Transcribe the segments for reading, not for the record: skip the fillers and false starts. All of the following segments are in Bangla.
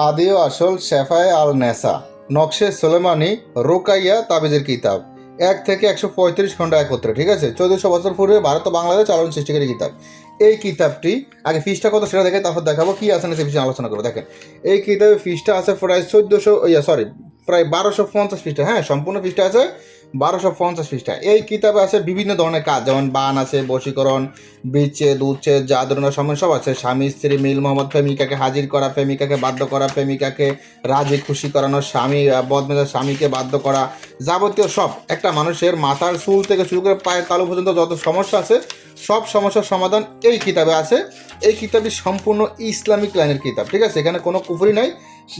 আদি ও আসল শেফায়ে আল নেসা নকশে সোলেমানি রোকাইয়া তাবিজের কিতাব 1 থেকে 135 খণ্ড একত্রে, ঠিক আছে। 1400 বছর পূর্বে ভারত ও বাংলাদেশ আলোড়ন সৃষ্টিকারী কিতাব। এই কিতাবটি আগে ফিসটা কত সেটা দেখে তারপর দেখাবো কি আছে না সে বিষয়ে আলোচনা করবো। দেখেন, এই কিতাবে ফিসটা আছে প্রায় 1400 প্রায় 1250 পৃষ্ঠা। হ্যাঁ, সম্পূর্ণ পৃষ্ঠা আছে 1250 পৃষ্ঠা। এই কিতাবে আছে বিভিন্ন ধরনের কাজ, যেমন বান আছে, বশীকরণ, বিচ্ছেদ, উচ্ছেদ, জাদুরনা সময় সব আছে। স্বামী স্ত্রী মিল, মোহাম্মদ প্রেমিকাকে হাজির করা, প্রেমিকাকে বাধ্য করা, প্রেমিকাকে রাজি খুশি করানো, স্বামী বদমেজাজ স্বামীকে বাধ্য করা, যাবতীয় সব একটা মানুষের মাথার চুল থেকে শুরু করে পায়ের তালু পর্যন্ত যত সমস্যা আছে সব সমস্যার সমাধান এই কিতাবে আছে। এই কিতাবটি সম্পূর্ণ ইসলামিক লাইনের কিতাব, ঠিক আছে। এখানে কোনো কুফরি নাই।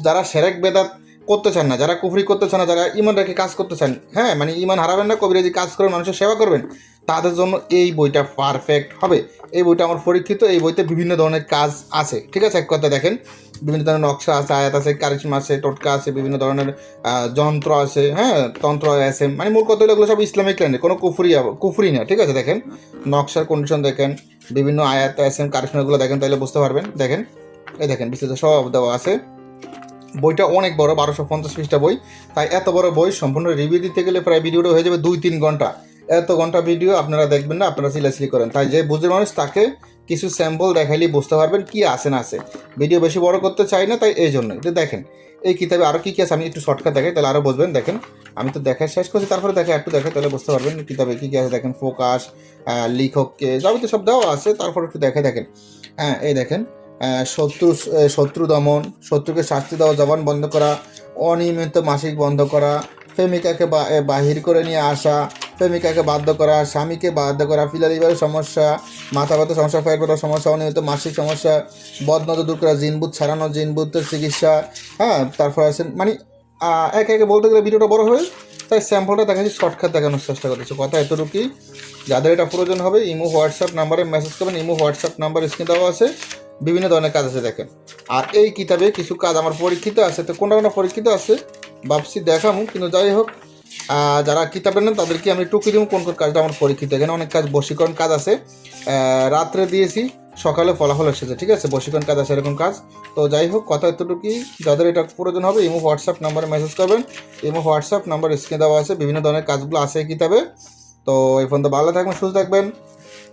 যারা সেরেক বেদাত করতে চান না, যারা কুফরি করতে চান না, যারা ইমান রেখে কাজ করতে চান, হ্যাঁ মানে ইমান হারাবেন না, কবিরাজি কাজ করবেন, মানুষের সেবা করবেন, তাদের জন্য এই বইটা পারফেক্ট হবে। এই বইটা আমার পরীক্ষিত। এই বইতে বিভিন্ন ধরনের কাজ আছে, ঠিক আছে। এক কথা দেখেন, বিভিন্ন ধরনের নকশা আছে, আয়াত আছে, কারিশমা আছে, টোটকা আছে, বিভিন্ন ধরনের যন্ত্র আছে, হ্যাঁ তন্ত্র আছে, মানে মূল কথা হলো এগুলো সব ইসলামিক লাইনে, কোনো কুফরি না, ঠিক আছে। দেখেন নকশার কন্ডিশন দেখেন, বিভিন্ন আয়াত আছে, কারিশমাগুলো দেখেন, তাহলে বুঝতে পারবেন। দেখেন, এই দেখেন বিস্তারিত সব দেওয়া আছে। বইটা অনেক বড়, 1250 পৃষ্ঠা বই। তাই এত বড় বই সম্পূর্ণ রিভিউ দিতে গেলে প্রায় ভিডিওটা হয়ে যাবে 2-3 ঘন্টা। এত ঘন্টা ভিডিও আপনারা দেখবেন না, আপনারা সিলেসিলি করেন। তাই যে বুঝে মানুষ তাকে কিছু স্যাম্পল দেখাইলেই বুঝতে পারবেন কি আছে না আছে। ভিডিও বেশি বড় করতে চাই না, তাই এই জন্য এটা দেখেন। এই কিতাবে আরও কী কী আছে আমি একটু শর্টকাট দেখাই, তাহলে আরও বুঝবেন। দেখেন, আমি তো দেখা শেষ করছি, তারপরে দেখা একটু দেখে তাহলে বুঝতে পারবেন কিতাবে কী কী আছে। দেখেন ফোকাস, লেখককে যাবতীয় সব দেওয়া আছে, তারপর একটু দেখে দেখেন। হ্যাঁ, এই দেখেন শত্রু দমন, শত্রুকে শাস্তি দেওয়া, জবান বন্ধ করা, অনিয়মিত মাসিক বন্ধ করা, প্রেমিকাকে বাহির করে নিয়ে আসা, প্রেমিকাকে বাধ্য করা, স্বামীকে বাধ্য করা, ফিলালিভারের সমস্যা, মাথা ব্যথা সমস্যা, পেট ব্যথার সমস্যা, অনিয়মিত মাসিক সমস্যা, বদনজর দূর করা, জিনবুত ছাড়ানো, জিনবুতের চিকিৎসা। হ্যাঁ, তারপর আছে মানে একে একে বলতে গেলে ভিডিওটা বড় হবে, তাই স্যাম্পলটা দেখাচ্ছি, শর্টকাট দেখানোর চেষ্টা করতেছি। কথা এতটুকুই, যাদের এটা প্রয়োজন হবে ইমো হোয়াটসঅ্যাপ নাম্বারে মেসেজ করবেন। ইমো হোয়াটসঅ্যাপ নাম্বার স্ক্রিনে দেওয়া আছে। বিভিন্ন ধরনের কাজ আছে দেখেন। আর এই কিতাবে কিছু কাজ আমার পরীক্ষিত আছে, তো কোনটা কোনটা পরীক্ষিত আছে ভাবছি দেখামু, কিন্তু যাই হোক যারা কিতাবে নেন তাদেরকে আমি টুকি দিব কোন কোন কাজটা আমার পরীক্ষিত। এখানে অনেক কাজ বশীকরণ কাজ আছে, রাত্রে দিয়েছি, সকালে ফলাফল এসেছে, ঠিক আছে। বশীকরণ কাজ আছে, এরকম কাজ। তো যাই হোক, কথা এতটুকুই, যাদের এটা প্রয়োজন হবে ইমো হোয়াটসঅ্যাপ নাম্বারে মেসেজ করবেন। ইমো হোয়াটসঅ্যাপ নাম্বার স্ক্রিনে দেওয়া আছে, বিভিন্ন ধরনের কাজগুলো আছে এই কিতাবে। তো এই পর্যন্ত ভালো থাকবেন, সুস্থ থাকবেন।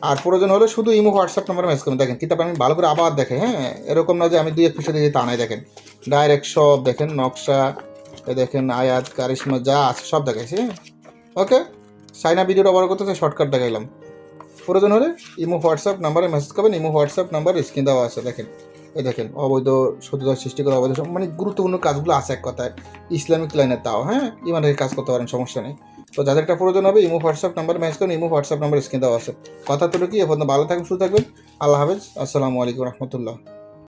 আর প্রয়োজন হলে শুধু ইমো হোয়াটসঅ্যাপ নাম্বারে মেসেজ করবেন। দেখেন কিতাব আমি ভালো করে আবার দেখে, হ্যাঁ এরকম না যে আমি 2-1 পৃষ্ঠা দেখি তা নাই। দেখেন ডাইরেক্ট সব দেখেন, নকশা দেখেন, আয়াত কারিশমা যা আছে সব দেখাইছি। ওকে, সাইনা ভিডিওটা বড় করতে শর্টকাট দেখাইলাম। প্রয়োজন হলে ইমো হোয়াটসঅ্যাপ নাম্বারে মেসেজ করবেন। ইমো হোয়াটসঅ্যাপ নাম্বার স্ক্রিন দেওয়া আছে। দেখেন, এই দেখেন অবৈধ শত্রুতা সৃষ্টি করা, অবৈধ মানে গুরুত্বপূর্ণ কাজগুলো আছে এক কথায় ইসলামিক লাইনে, তাও হ্যাঁ ইমানের কাজ করতে পারেন, সমস্যা নেই। তো যাদের একটা প্রয়োজন হবে ইমো হোয়াটসঅ্যাপ নাম্বার মেসেজ করেন। ইমো হোয়াটসঅ্যাপ নাম্বার স্ক্রিন দেওয়া আছে। কথা তো কি, এখন ভালো থাকবেন, সুস্থ থাকবেন। আল্লাহ হাফেজ, আসসালামু আলাইকুম রহমতুল্লাহ।